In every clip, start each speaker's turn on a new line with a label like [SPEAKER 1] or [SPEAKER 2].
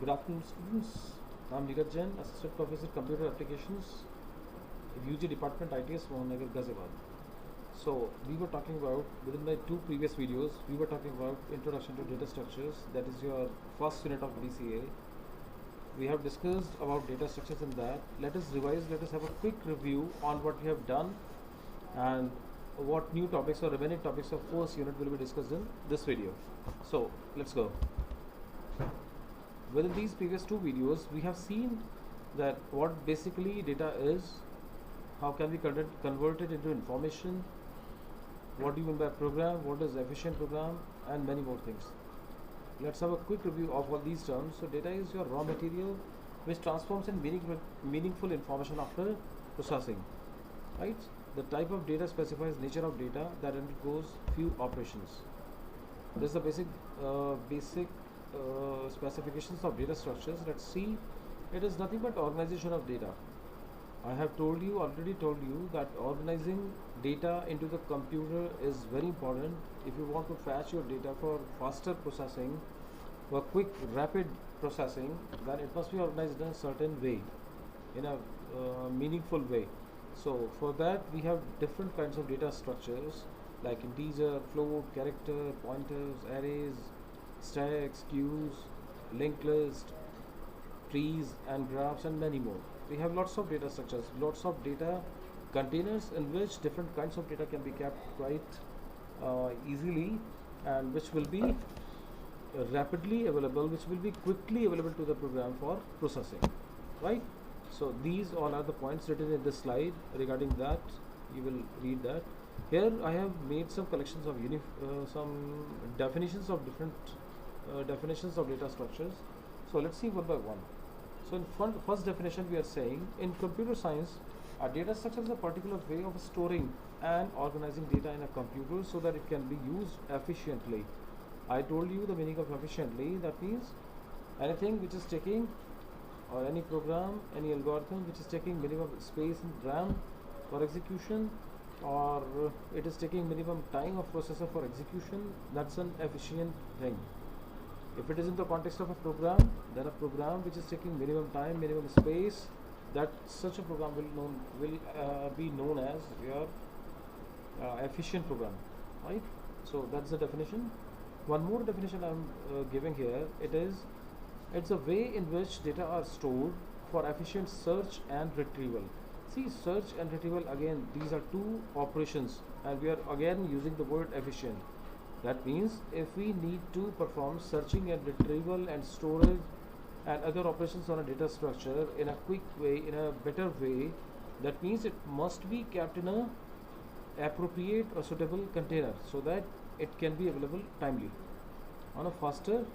[SPEAKER 1] Good afternoon, students. I'm Neeraj Jain, Assistant Professor Computer Applications, UG Department ITS Mohanagar, Ghaziabad. So we were talking about, within my two previous videos, we were talking about Introduction to Data Structures. That is your first unit of DCA. We have discussed about data structures in that. Let us revise, let us have a quick review on what we have done and what new topics or remaining topics of first unit will be discussed in this video. So let's go. Within these previous two videos, we have seen that what basically data is, how can we convert it into information, what do you mean by program, what is efficient program, and many more things. Let's have a quick review of all these terms. So data is your raw material which transforms in meaningful information after processing, right? The type of data specifies nature of data that undergoes few operations. This is the basic specifications of data structures. Let's see. It is nothing but organization of data. I have already told you that organizing data into the computer is very important. If you want to fetch your data for faster processing, for quick, rapid processing, then it must be organized in a certain way, in a meaningful way. So for that, we have different kinds of data structures like integer, float, character, pointers, arrays, stacks, queues, linked list, trees and graphs, and many more. We have lots of data structures, lots of data containers in which different kinds of data can be kept quite easily, and which will be rapidly available, which will be quickly available to the program for processing, right? So these all are the points written in this slide. Regarding that, you will read that. Here I have made some collections of some definitions of different definitions of data structures. So let's see one by one. So in first definition, we are saying in computer science, a data structure is a particular way of storing and organizing data in a computer so that it can be used efficiently. I told you the meaning of efficiently. That means anything which is taking, or any program, any algorithm which is taking minimum space in RAM for execution, or it is taking minimum time of processor for execution, that's an efficient thing. If it is in the context of a program, then a program which is taking minimum time, minimum space, that such a program will be known as your efficient program, right? So that's the definition. One more definition I'm giving here. It's a way in which data are stored for efficient search and retrieval. See, search and retrieval, again, these are two operations, and we are again using the word efficient. That means if we need to perform searching and retrieval and storage and other operations on a data structure in a quick way, in a better way, that means it must be kept in a appropriate or suitable container so that it can be available timely. On a faster,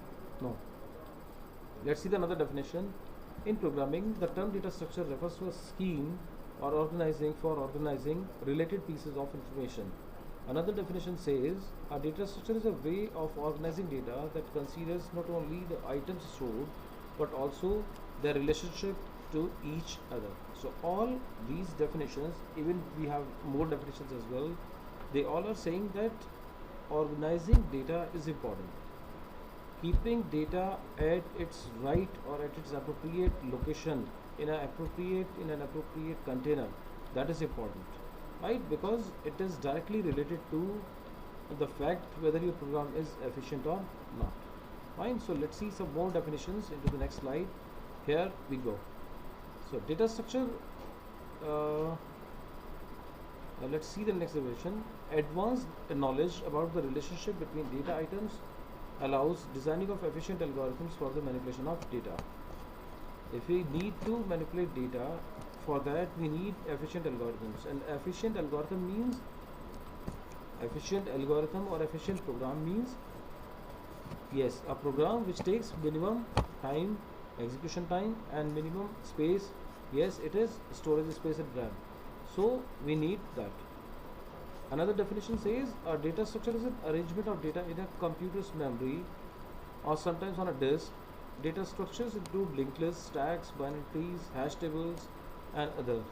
[SPEAKER 1] no. Let's see the another definition. In programming, the term data structure refers to a scheme or organizing related pieces of information. Another definition says a data structure is a way of organizing data that considers not only the items stored but also their relationship to each other. So all these definitions, even we have more definitions as well, they all are saying that organizing data is important. Keeping data at its right or at its appropriate location in an appropriate container, that is important, right? Because it is directly related to the fact whether your program is efficient or not. Fine. So let's see some more definitions into the next slide. Here we go. So data structure. Let's see the next definition. Advanced knowledge about the relationship between data items allows designing of efficient algorithms for the manipulation of data. If we need to manipulate data, for that we need efficient algorithms. And efficient algorithm or efficient program means, yes, a program which takes minimum time, execution time, and minimum space. Yes, it is storage space and RAM. So we need that. Another definition says a data structure is an arrangement of data in a computer's memory or sometimes on a disk. Data structures include linked lists, stacks, binary trees, hash tables, and others.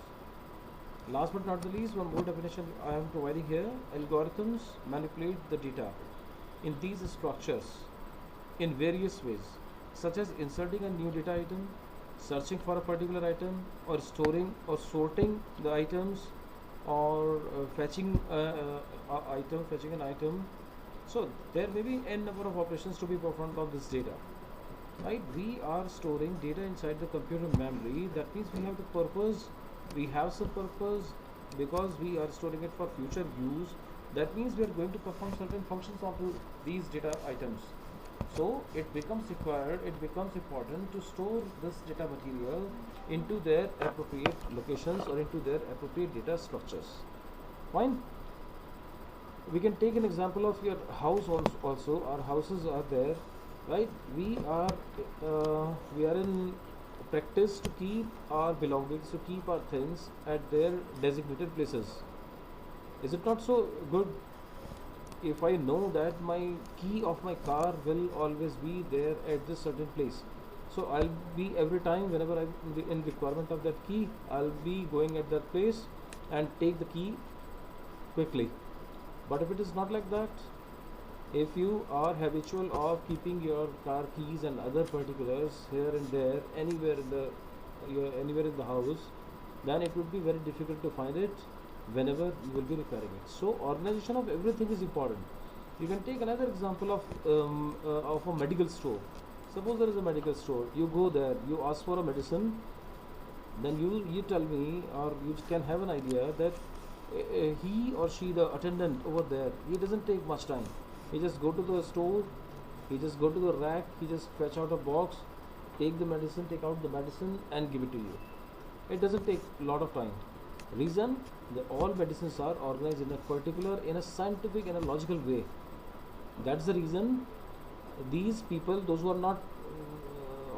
[SPEAKER 1] Last but not the least, one more definition I am providing here. Algorithms manipulate the data in these structures in various ways. such as inserting a new data item, searching for a particular item, or storing or sorting the items, or fetching an item. So there may be n number of operations to be performed on this data. Right? We are storing data inside the computer memory. That means we have the purpose. We have some purpose because we are storing it for future use. That means we are going to perform certain functions onto these data items. So it becomes required, it becomes important to store this data material into their appropriate locations or into their appropriate data structures. Fine. We can take an example of your house also. Our houses are there, right? We are in practice to keep our belongings, to keep our things at their designated places. Is it not so good if I know that my key of my car will always be there at this certain place? So I'll be every time whenever I'm in requirement of that key, I'll be going at that place and take the key quickly. But if it is not like that, if you are habitual of keeping your car keys and other particulars here and there anywhere in the house, then it would be very difficult to find it whenever you will be requiring it. So organization of everything is important. You can take another example of a medical store. Suppose there is a medical store. You go there, you ask for a medicine, then you tell me, or you can have an idea that he or she, the attendant over there, he doesn't take much time. He just go to the store, he just go to the rack, he just fetch out a box, take the medicine, take out the medicine and give it to you. It doesn't take a lot of time. Reason, all medicines are organized in a particular, in a scientific and a logical way. That's the reason these people, those who are not,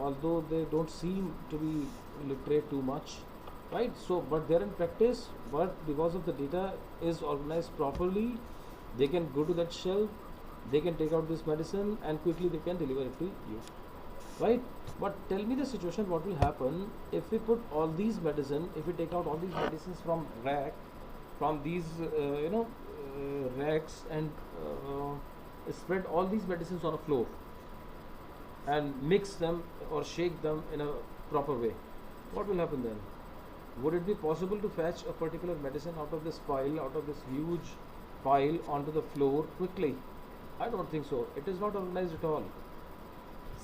[SPEAKER 1] although they don't seem to be literate too much, right? So, but they're in practice, but because of the data is organized properly, they can go to that shelf, they can take out this medicine and quickly they can deliver it to you, right? But tell me the situation, what will happen if we put all these medicine, if we take out all these medicines from rack, from these racks, and spread all these medicines on a floor and mix them or shake them in a proper way. What will happen then? Would it be possible to fetch a particular medicine out of this pile, out of this huge pile onto the floor quickly? I don't think so. It is not organized at all.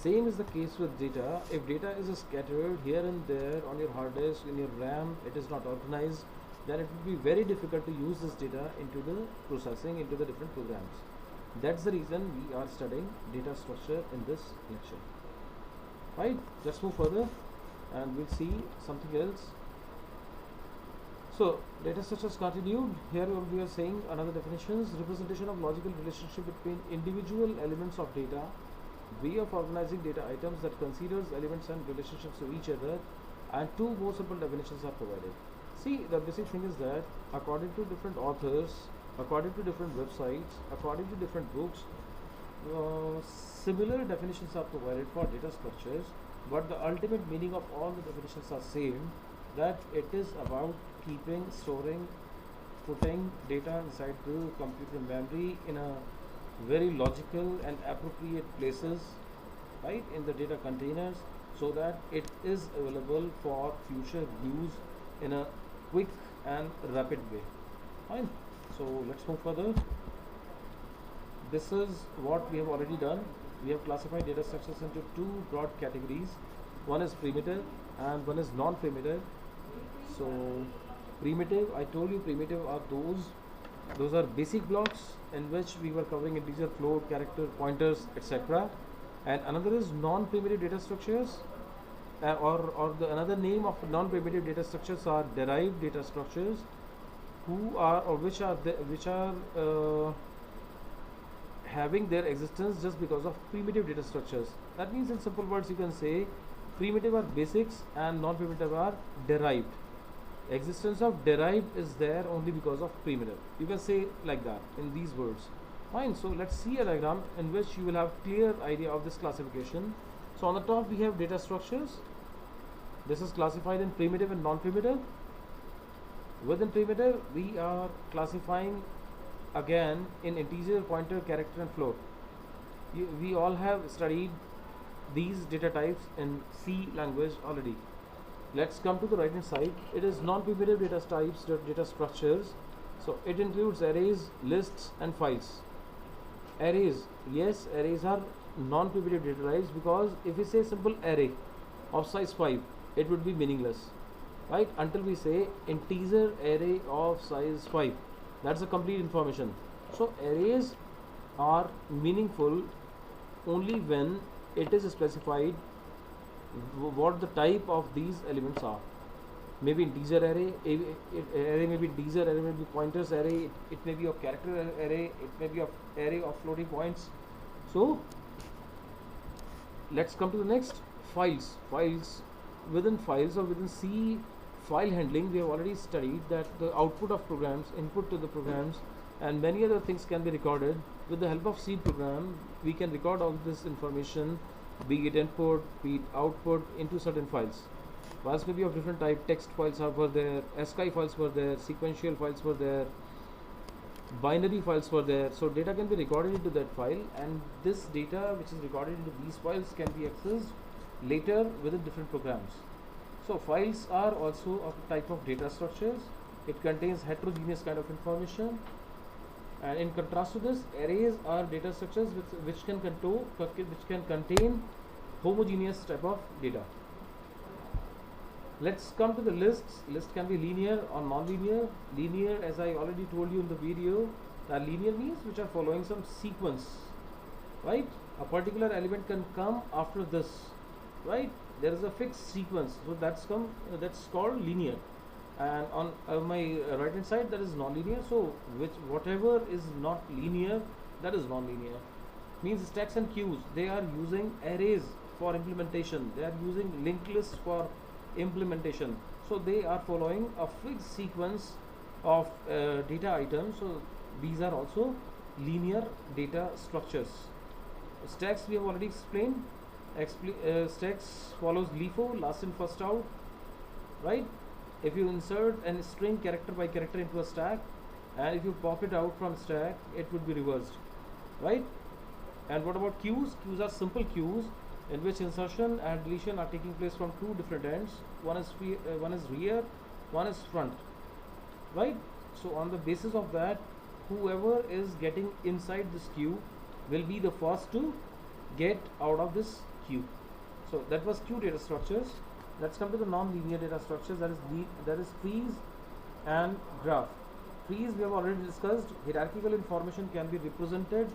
[SPEAKER 1] Same is the case with data. If data is scattered here and there on your hard disk, in your RAM, it is not organized, then it will be very difficult to use this data into the processing, into the different programs. That's the reason we are studying data structure in this lecture. Right? Let's move further and we'll see something else. So, data structures continued. Here we are saying another definitions: representation of logical relationship between individual elements of data, way of organizing data items that considers elements and relationships to each other, and two more simple definitions are provided. See, the basic thing is that according to different authors, according to different websites, according to different books, similar definitions are provided for data structures, but the ultimate meaning of all the definitions are same, that it is about keeping, storing, putting data inside the computer memory in a very logical and appropriate places, right, in the data containers, so that it is available for future use in a quick and rapid way. Fine. So let's move further. This is what we have already done. We have classified data structures into two broad categories. One is primitive and one is non-primitive. So primitive, I told you, primitive are those are basic blocks in which we were covering integer, float, character, pointers, etc. And another is non-primitive data structures, another name of non-primitive data structures are derived data structures, which are having their existence just because of primitive data structures. That means, in simple words, you can say primitive are basics and non-primitive are derived. Existence of derived is there only because of primitive. You can say like that in these words. Fine. So let's see a diagram in which you will have clear idea of this classification. So on the top we have data structures. This is classified in primitive and non-primitive. Within primitive we are classifying again in integer, pointer, character and float. We all have studied these data types in C language already. Let's come to the right hand side. It is non-primitive data types, data structures. So it includes arrays, lists and files. Arrays, yes, arrays are non-primitive data types, because if we say simple array of size 5, it would be meaningless, right, until we say integer array of size 5. That's a complete information. So arrays are meaningful only when it is specified what the type of these elements are. Maybe integer array, array may be integer, array may be pointers array, it may be a character array, it may be a array of floating points. So let's come to the next, files. Within files, or within C file handling, we have already studied that the output of programs, input to the programs, and many other things can be recorded. With the help of C program, we can record all this information, be it input, be it output, into certain files. Files may be of different type. Text files were there, ASCII files were there, sequential files were there, binary files were there. So data can be recorded into that file, and this data which is recorded into these files can be accessed later within different programs. So files are also a type of data structures. It contains heterogeneous kind of information, and in contrast to this, arrays are data structures which can contain homogeneous type of data. Let's come to the lists. List can be linear or non-linear. Linear, as I already told you in the video, that linear means which are following some sequence, right? A particular element can come after this, right? There is a fixed sequence, so that's called linear. And on my right hand side, that is non-linear. So whatever is not linear, that is non-linear. Means stacks and queues, they are using arrays for implementation, they are using linked lists for implementation. So they are following a fixed sequence of data items. So these are also linear data structures. Stacks we have already explained. Stacks follows LIFO, last in first out, right? If you insert a string character by character into a stack, and if you pop it out from stack, it would be reversed, right? And what about queues? Queues are simple queues in which insertion and deletion are taking place from two different ends. One is rear, one is front, right? So on the basis of that, whoever is getting inside this queue will be the first to get out of this queue. So that was queue data structures. Let's come to the non-linear data structures. That is trees and graph. Trees we have already discussed. Hierarchical information can be represented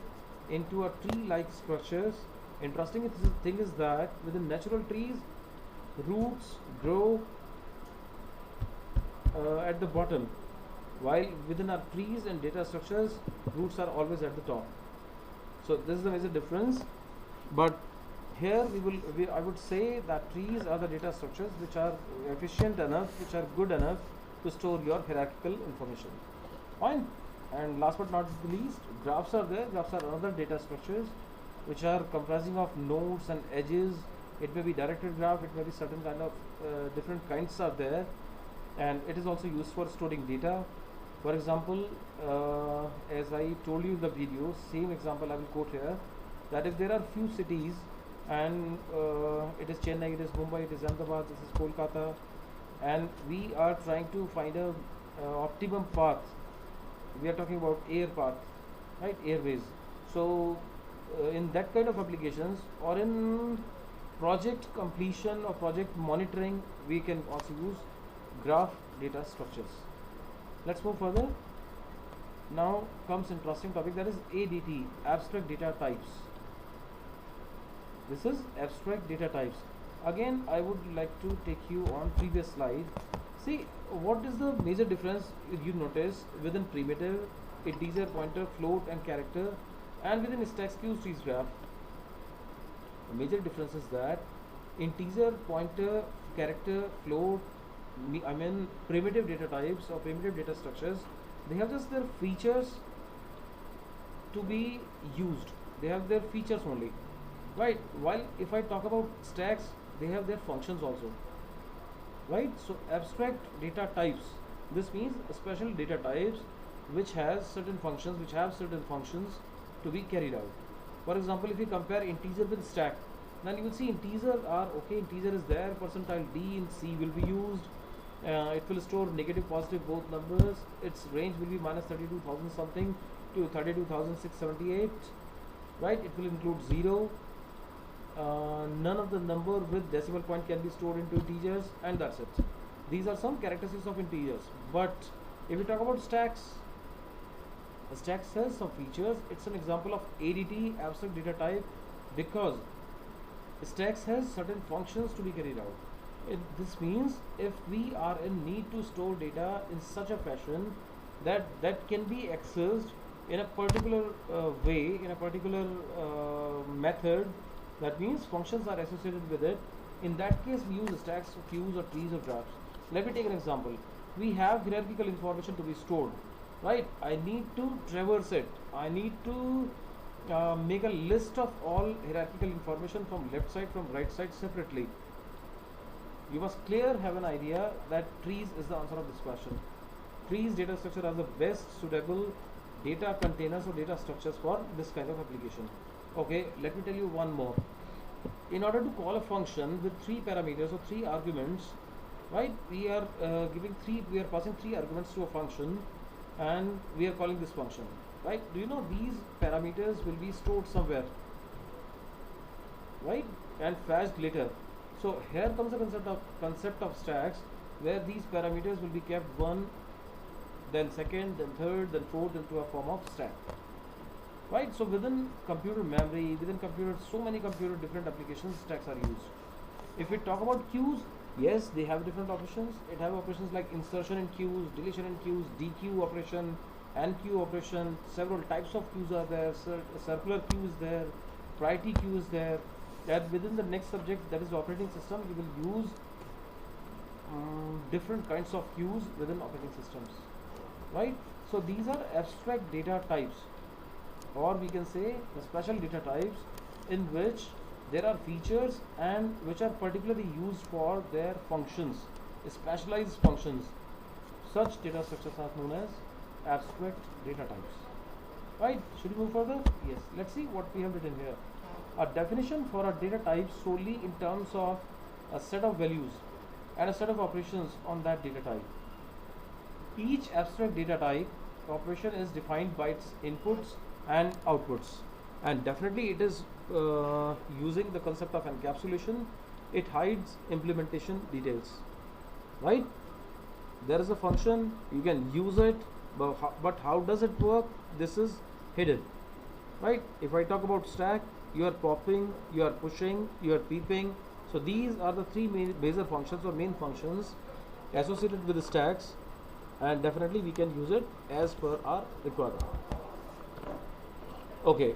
[SPEAKER 1] into a tree-like structures. Interesting thing is that within natural trees, roots grow at the bottom, while within our trees and data structures, roots are always at the top. So this is the major difference. But here I would say that trees are the data structures which are efficient enough, which are good enough to store your hierarchical information. Fine. And last but not the least, graphs are there. Graphs are another data structures which are comprising of nodes and edges. It may be directed graph, it may be certain kind of different kinds are there, and it is also used for storing data. For example, as I told you in the video, same example I will quote here, that if there are few cities, and it is Chennai, it is Mumbai, it is Ahmedabad, this is Kolkata, and we are trying to find a optimum path. We are talking about air path, right? Airways. So in that kind of applications, or in project completion or project monitoring, we can also use graph data structures. Let's move further. Now comes interesting topic, that is ADT, abstract data types. This is abstract data types. Again, I would like to take you on previous slide. See, what is the major difference you notice within primitive, integer, pointer, float and character, and within stacks, queues, trees, graph? The major difference is that integer, pointer, character, float, I mean primitive data types or primitive data structures, they have just their features to be used. They have their features only, right? While if I talk about stacks, they have their functions also, right? So abstract data types, this means special data types which has certain functions, which have certain functions to be carried out. For example, if you compare integer with stack, Then you will see integer are okay, integer is there, percentile d in C will be used. It will store negative positive both numbers. Its range will be minus 32,000 something to 32,678, right? It will include 0. None of the number with decimal point can be stored into integers, and that's it. These are some characteristics of integers. But if we talk about stacks, a stack has some features. It's an example of ADT, abstract data type, because stacks has certain functions to be carried out. This means if we are in need to store data in such a fashion that can be accessed in a particular way, in a particular method, that means functions are associated with it. In that case, we use stacks, queues, or trees, or graphs. Let me take an example. We have hierarchical information to be stored, right? I need to traverse it. I need to make a list of all hierarchical information from left side, from right side separately. You must have an idea that trees is the answer of this question. Trees data structure are the best suitable data containers or data structures for this kind of application. Okay, let me tell you one more. In order to call a function with 3 parameters or 3 arguments, right, we are passing 3 arguments to a function, and we are calling this function, right? Do you know these parameters will be stored somewhere, right, and fetched later? So here comes the concept of stacks, where these parameters will be kept one, then second, then third, then fourth into a form of stack, right? So within computer memory, within computer, so many computer different applications, stacks are used. If we talk about queues, yes, they have different operations. It have operations like insertion in queues, deletion in queues, dequeue operation, nqueue operation. Several types of queues are there. Circular queue is there, priority queue is there. That within the next subject, that is operating system, you will use different kinds of queues within operating systems, right? So these are abstract data types, or we can say the special data types, in which there are features and which are particularly used for their functions, specialized functions. Such data structures are known as abstract data types, right? Should we move further? Yes, let's see what we have written here. A definition for a data type solely in terms of a set of values and a set of operations on that data type. Each abstract data type operation is defined by its inputs and outputs, and definitely it is using the concept of encapsulation. It hides implementation details, right? There is a function, you can use it, but how does it work? This is hidden, right? If I talk about stack, you are popping, you are pushing, you are peeping. So these are the 3 major functions or main functions associated with the stacks, and definitely we can use it as per our requirement. Okay,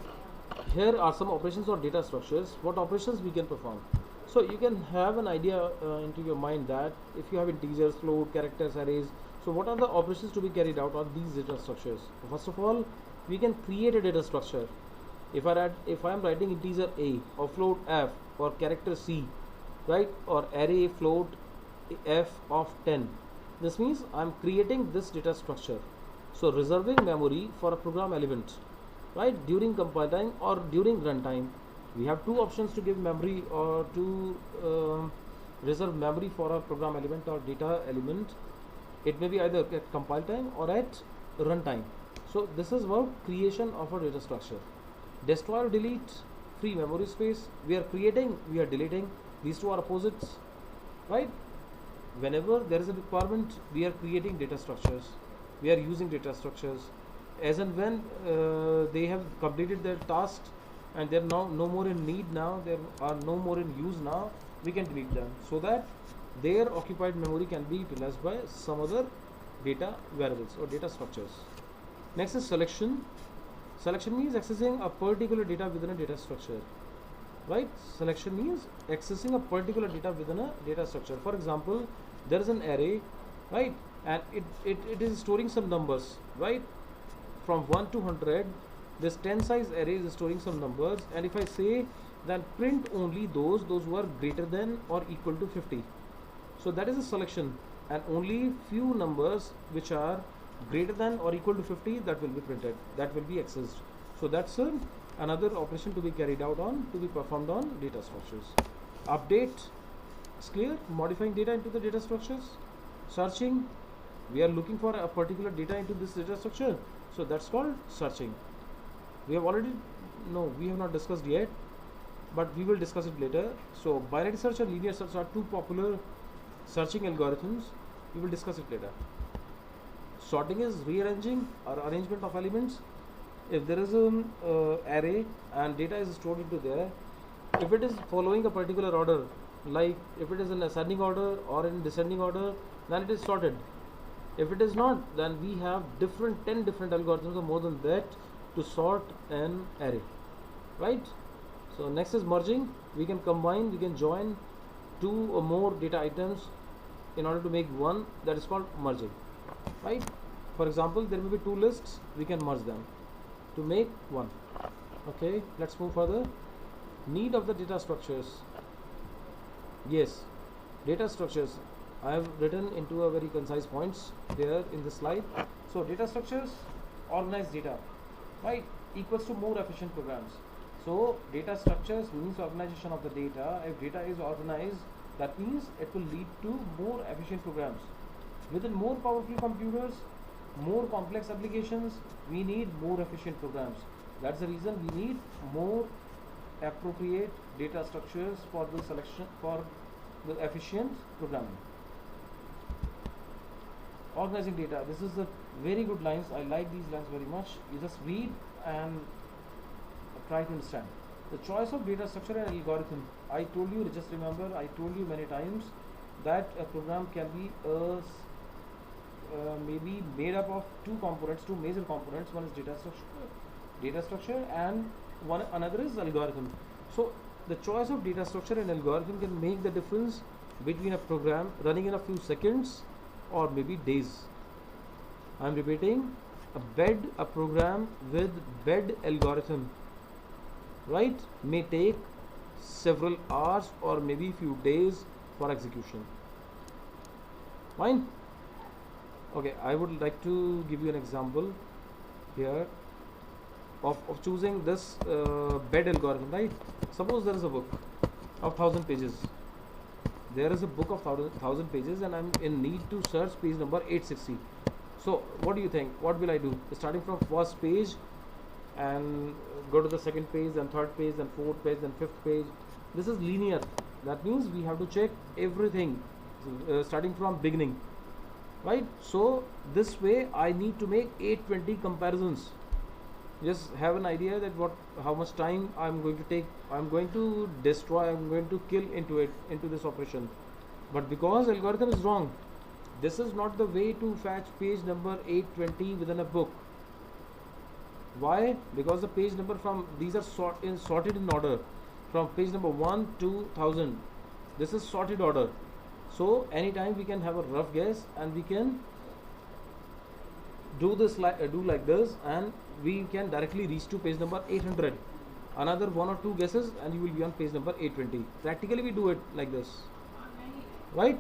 [SPEAKER 1] here are some operations or data structures. What operations we can perform? So you can have an idea into your mind that if you have integers, float, characters, arrays, so what are the operations to be carried out on these data structures? First of all, we can create a data structure. If I am writing integer a, or float f, or character c, right, or array float f of 10, this means I am creating this data structure. So reserving memory for a program element, right, during compile time or during runtime. We have 2 options to give memory or to reserve memory for a program element or data element. It may be either at compile time or at runtime. So this is about creation of a data structure. Destroy or delete, free memory space. We are creating, we are deleting. These 2 are opposites, right? Whenever there is a requirement, we are creating data structures. We are using data structures. As and when they have completed their tasks and they are now no more in need now, they are no more in use now, we can delete them, so that their occupied memory can be utilized by some other data variables or data structures. Next is selection. Selection means accessing a particular data within a data structure, right? Selection means accessing a particular data within a data structure. For example, there is an array, right, and it is storing some numbers, right, from 1 to 100. This 10 size array is storing some numbers, and if I say then print only those who are greater than or equal to 50, so that is a selection, and only few numbers which are greater than or equal to 50, that will be printed, that will be accessed. So that's a another operation to be carried out on, to be performed on data structures. Update, it's clear, modifying data into the data structures. Searching, we are looking for a particular data into this data structure, so that's called searching. We have already, no, we have not discussed yet, but we will discuss it later. So binary search and linear search are two popular searching algorithms. We will discuss it later. Sorting is rearranging or arrangement of elements. If there is an array and data is stored into there, if it is following a particular order, like if it is in ascending order or in descending order, then it is sorted. If it is not, then we have 10 different algorithms or more than that to sort an array, right? So next is merging. We can combine, we can join two or more data items in order to make one. That is called merging, right? For example, there will be two lists, we can merge them to make one. Okay, let's move further. Need of the data structures. Yes, data structures I have written into a very concise points there in the slide. So data structures, organized data, right, equals to more efficient programs. So data structures means organization of the data. If data is organized, that means it will lead to more efficient programs. Within more powerful computers, more complex applications, we need more efficient programs. That's the reason we need more appropriate data structures for the selection, for the efficient programming. Organizing data, this is the very good lines. I like these lines very much. You just read and try to understand. The choice of data structure and algorithm. I told you, just remember, I told you many times that a program can be maybe made up of two components, two major components. One is data structure, and another is algorithm. So the choice of data structure and algorithm can make the difference between a program running in a few seconds or maybe days. I am repeating, a program with bed algorithm, right, may take several hours or maybe few days for execution. Fine. Okay, I would like to give you an example here of choosing this bed algorithm, right? Suppose there is a book of 1000 pages. There is a book of 1000 pages and I'm in need to search page number 860. So what do you think? What will I do? Starting from first page and go to the second page, and third page, and fourth page, and fifth page. This is linear. That means we have to check everything starting from beginning, right? So this way I need to make 820 comparisons. Just have an idea that how much time I'm going to take. I'm going to destroy, I'm going to kill into this operation. But because algorithm is wrong, this is not the way to fetch page number 820 within a book. Why? Because the page number from these are sorted in order from page number 1 to 1000. This is sorted order. So anytime we can have a rough guess and we can do like this, and we can directly reach to page number 800. Another one or two guesses and you will be on page number 820. Practically we do it like this, right?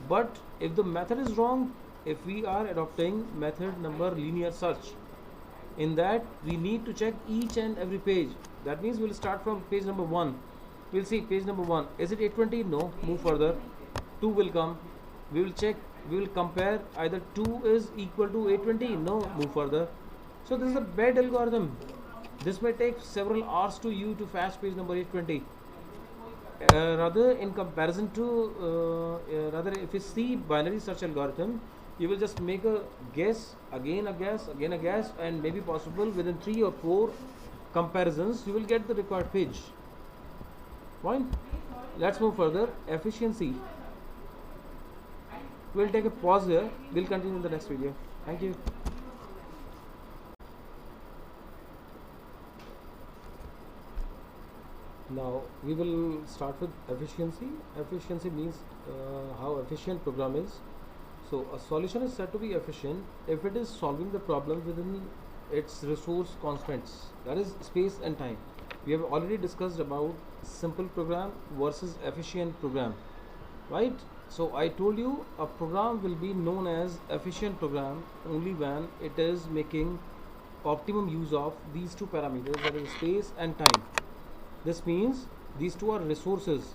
[SPEAKER 1] But if the method is wrong, if we are adopting method number linear search, in that we need to check each and every page. That means we'll start from page number 1. We'll see page number 1. Is it 820? No. Move further. 2 will come. We will check. We will compare. Either 2 is equal to 820. No. Move further. So this is a bad algorithm. This may take several hours to you to fetch page number 820. Rather, in comparison to rather, if you see binary search algorithm, you will just make a guess, again a guess, again a guess, and maybe possible within 3 or 4 comparisons you will get the required page. Fine. Let's move further. Efficiency. We'll take a pause here. We'll continue in the next video. Thank you. Now we will start with efficiency. Efficiency means how efficient program is. So a solution is said to be efficient if it is solving the problem within its resource constraints, that is space and time. We have already discussed about simple program versus efficient program, right? So I told you a program will be known as efficient program only when it is making optimum use of these two parameters, that is space and time. This means these two are resources.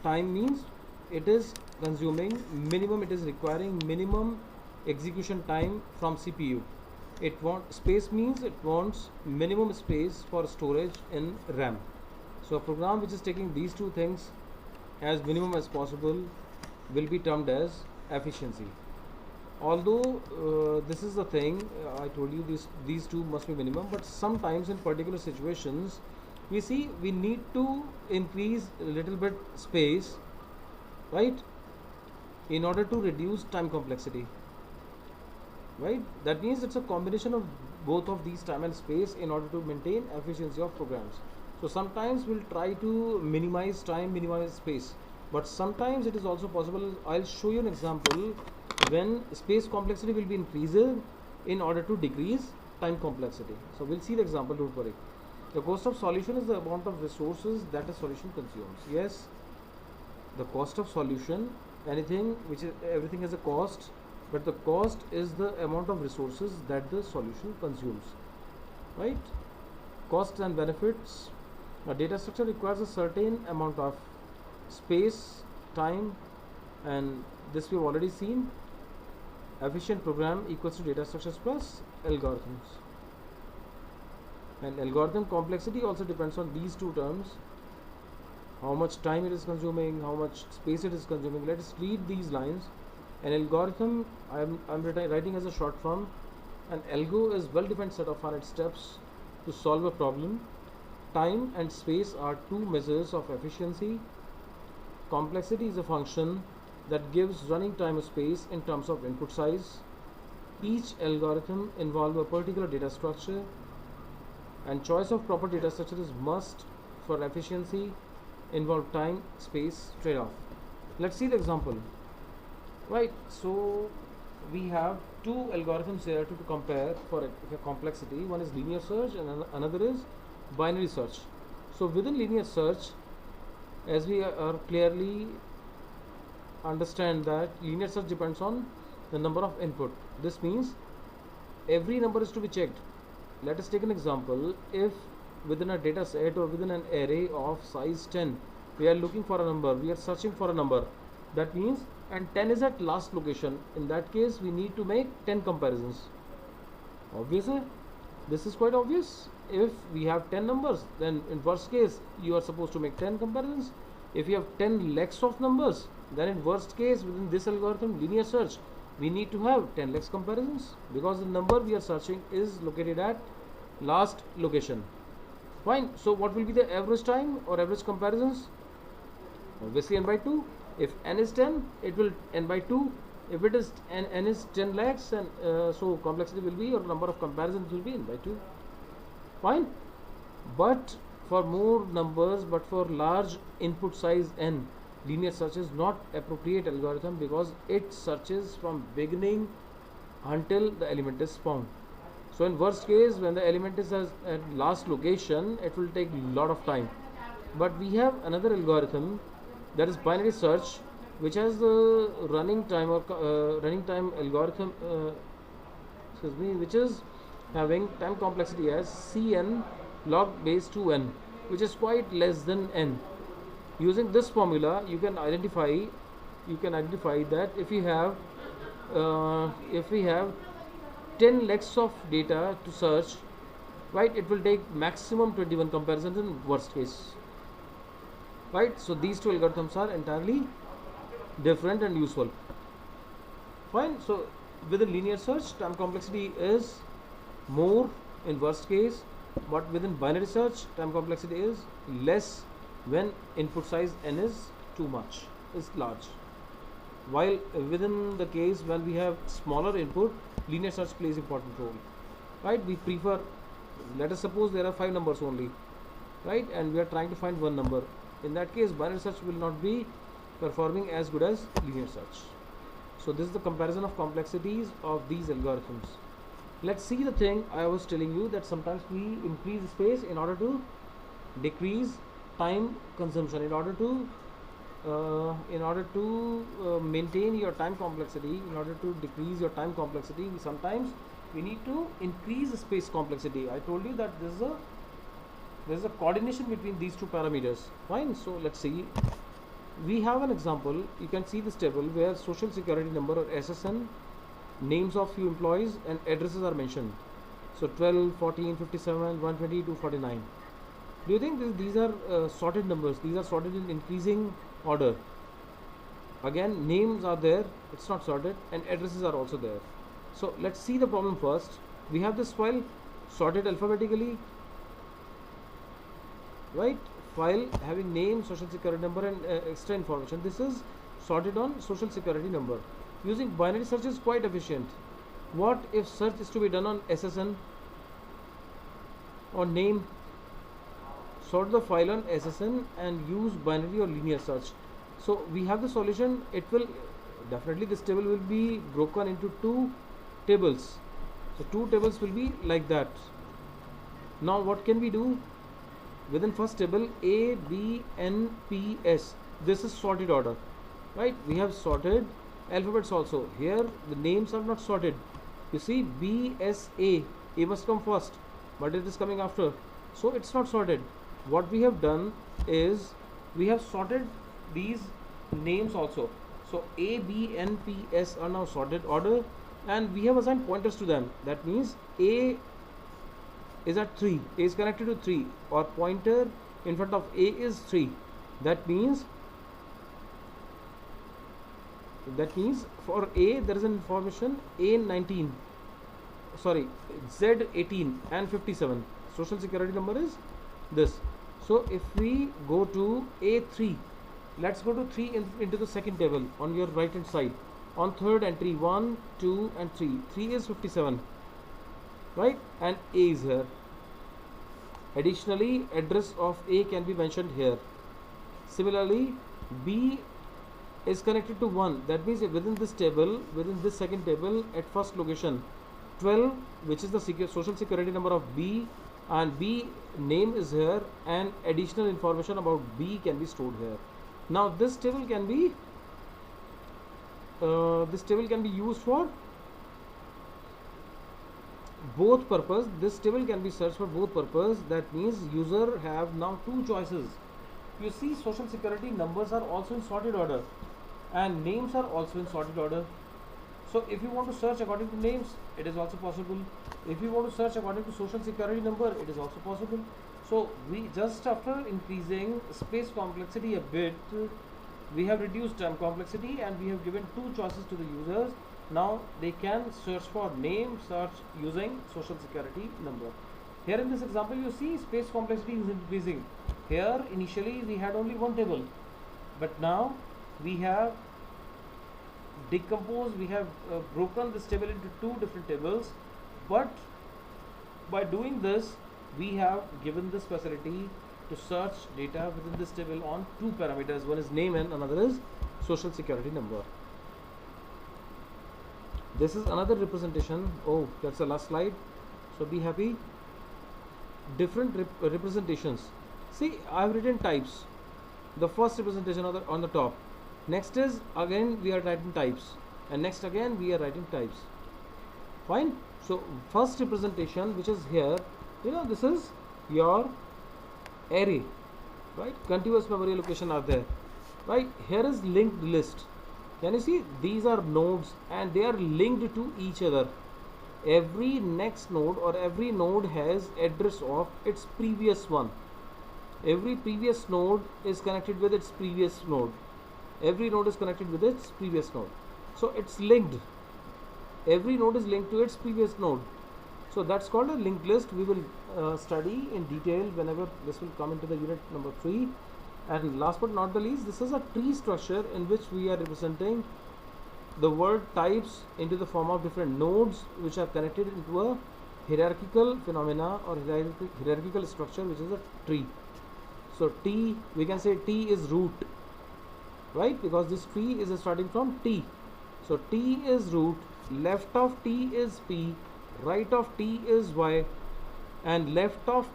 [SPEAKER 1] Time means it is consuming minimum, it is requiring minimum execution time from CPU. Space means it wants minimum space for storage in RAM. So a program which is taking these two things as minimum as possible will be termed as efficiency. Although this is the thing, I told you these two must be minimum, but sometimes in particular situations we see we need to increase a little bit space, right, in order to reduce time complexity, right? That means it's a combination of both of these, time and space, in order to maintain efficiency of programs. So sometimes we'll try to minimize time, minimize space, but sometimes it is also possible. I'll show you an example when space complexity will be increased in order to decrease time complexity. So we'll see the example, don't worry. The cost of solution is the amount of resources that a solution consumes. Yes, the cost of solution, everything has a cost, but the cost is the amount of resources that the solution consumes, right? Costs and benefits. A data structure requires a certain amount of space, time, and this we've already seen. Efficient program equals to data structures plus algorithms. And algorithm complexity also depends on these two terms: how much time it is consuming, how much space it is consuming. Let us read these lines. An algorithm, I'm writing as a short form. An algo is well-defined set of finite steps to solve a problem. Time and space are two measures of efficiency. Complexity is a function that gives running time or space in terms of input size. Each algorithm involves a particular data structure, and choice of proper data structure is must for efficiency, involve time space trade-off. Let's see the example. Right, so we have two algorithms here to compare for a complexity. One is linear search and another is binary search. So within linear search, as we are clearly understand that linear search depends on the number of input. This means every number is to be checked. Let us take an example. If within a data set or within an array of size 10 we are looking for a number, we are searching for a number, that means, and 10 is at last location, in that case we need to make 10 comparisons. Obviously this is quite obvious. If we have 10 numbers, then in worst case you are supposed to make 10 comparisons. If you have 10 lakhs of numbers, then in worst case within this algorithm, linear search, we need to have 10 lakhs comparisons, because the number we are searching is located at last location. Fine. So what will be the average time or average comparisons? Obviously n by 2. If n is 10, it will n by 2. If it is n is 10 lakhs, and so complexity will be, or number of comparisons will be, n by 2. Fine. But for more numbers, but for large input size n, linear search is not appropriate algorithm, because it searches from beginning until the element is found. So in worst case, when the element is at last location, it will take a lot of time. But we have another algorithm, that is binary search, which has the running time or running time algorithm, which is having time complexity as Cn log base 2n, which is quite less than n. Using this formula, you can identify that if we have 10 lakhs of data to search, right, it will take maximum 21 comparisons in worst case, right? So these two algorithms are entirely different and useful. Fine. So within linear search, time complexity is more in worst case, but within binary search, time complexity is less when input size n is too much, is large. While within the case when we have smaller input, linear search plays important role, right? We prefer, let us suppose there are 5 numbers only, right, and we are trying to find one number. In that case, binary search will not be performing as good as linear search. So this is the comparison of complexities of these algorithms. Let's see the thing I was telling you, that sometimes we increase space in order to decrease time consumption, in order to maintain your time complexity, in order to decrease your time complexity. We sometimes we need to increase the space complexity. I told you that there's a coordination between these two parameters. Fine. So let's see. We have an example. You can see this table where social security number or SSN, names of few employees and addresses are mentioned. So 12, 14, 57, 120, 249. Do you think these are sorted numbers? These are sorted in increasing order. Again, names are there, it's not sorted, and addresses are also there. So let's see the problem first. We have this file sorted alphabetically, right? File having name, social security number and extra information. This is sorted on social security number. Using binary search is quite efficient. What if search is to be done on SSN or name? Sort the file on SSN and use binary or linear search. So we have the solution. It will definitely, this table will be broken into two tables. So two tables will be like that. Now what can we do? Within first table, A, B, N, P, S. This is sorted order, right? We have sorted alphabets also. Here the names are not sorted. You see B, S, A. A must come first, but it is coming after. So it's not sorted. What we have done is we have sorted these names also. So A, B, N, P, S are now sorted order, and we have assigned pointers to them. That means A is at 3, A is connected to 3, or pointer in front of A is 3. That means for A there is an information A19, sorry, Z18 and 57. Social security number is this. So if we go to A3, let's go to 3 into the second table on your right hand side. On third entry, 1, 2 and 3. 3 is 57, right? And A is here. Additionally, address of A can be mentioned here. Similarly, B is connected to 1. That means within this table, within this second table, at first location 12, which is the social security number of B, and B name is here, and additional information about B can be stored here. Now this table can be used for both purpose. This table can be searched for both purpose. That means user have now two choices. You see, social security numbers are also in sorted order and names are also in sorted order. So if you want to search according to names, it is also possible. If you want to search according to social security number, it is also possible. So we just, after increasing space complexity a bit, we have reduced time complexity and we have given two choices to the users. Now they can search for name, search using social security number. Here in this example, you see space complexity is increasing. Here initially we had only one table, but now we have decomposed, we have broken this table into two different tables. But by doing this, we have given this facility to search data within this table on two parameters. One is name and another is social security number. This is another representation. Oh, that's the last slide. So be happy. Different representations. See, I have written types. The first representation on the top. Next is again we are writing types, and next again we are writing types. Fine. So first representation, which is here, this is your array, right? Contiguous memory allocation are there, right? Here is linked list. Can you see? These are nodes and they are linked to each other. Every next node or every node has address of its previous one. Every previous node is connected with its previous node. Every node is connected with its previous node. So it's linked. Every node is linked to its previous node. So that's called a linked list. We will study in detail whenever this will come into the unit number 3. And last but not the least, this is a tree structure in which we are representing the word types into the form of different nodes which are connected into a hierarchical phenomena or hierarchical structure, which is a tree. So T, we can say T is root, right? Because this tree is starting from T. So T is root, left of T is P, right of T is Y, and left of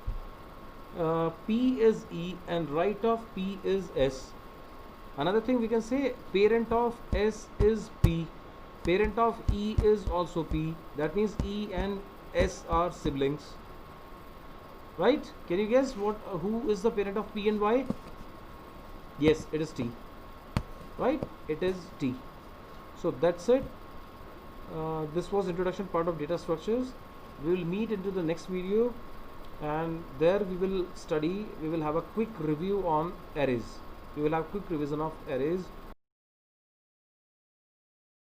[SPEAKER 1] P is E, and right of P is S. Another thing we can say, parent of S is P, Parent of E is also P. That means E and S are siblings. Right? Can you guess who is the parent of P and Y? Yes, it is T. Right? It is T. So that's it. This was introduction part of data structures. We will meet into the next video, and there we will have a quick review on arrays. We will have quick revision of arrays